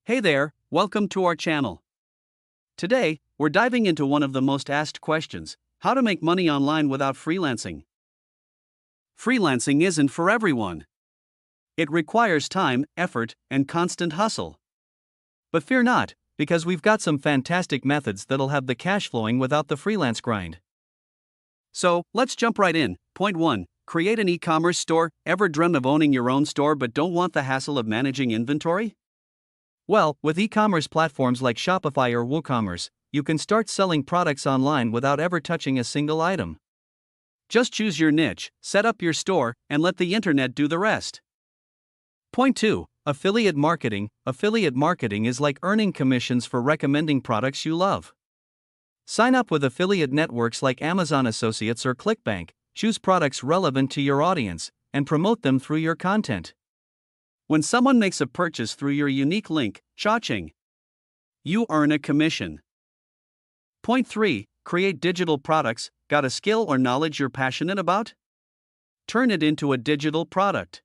Hey there, welcome to our channel. Today, we're diving into one of the most asked questions: how to make money online without freelancing. Freelancing isn't for everyone. It requires time, effort, and constant hustle. But fear not, because we've got some fantastic methods that'll have the cash flowing without the freelance grind. So, let's jump right in. Point 1. Create an e-commerce store. Ever dreamt of owning your own store but don't want the hassle of managing inventory? Well, with e-commerce platforms like Shopify or WooCommerce, you can start selling products online without ever touching a single item. Just choose your niche, set up your store, and let the internet do the rest. Point 2. Affiliate marketing. Affiliate marketing is like earning commissions for recommending products you love. Sign up with affiliate networks like Amazon Associates or ClickBank, choose products relevant to your audience, and promote them through your content. When someone makes a purchase through your unique link, cha-ching, you earn a commission. Point 3. Create digital products. Got a skill or knowledge you're passionate about? Turn it into a digital product.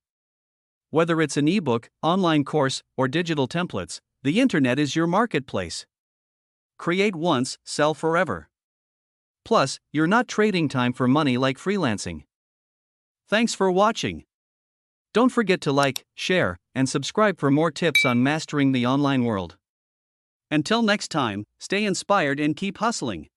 Whether it's an ebook, online course, or digital templates, the internet is your marketplace. Create once, sell forever. Plus, you're not trading time for money like freelancing. Thanks for watching. Don't forget to like, share, and subscribe for more tips on mastering the online world. Until next time, stay inspired and keep hustling.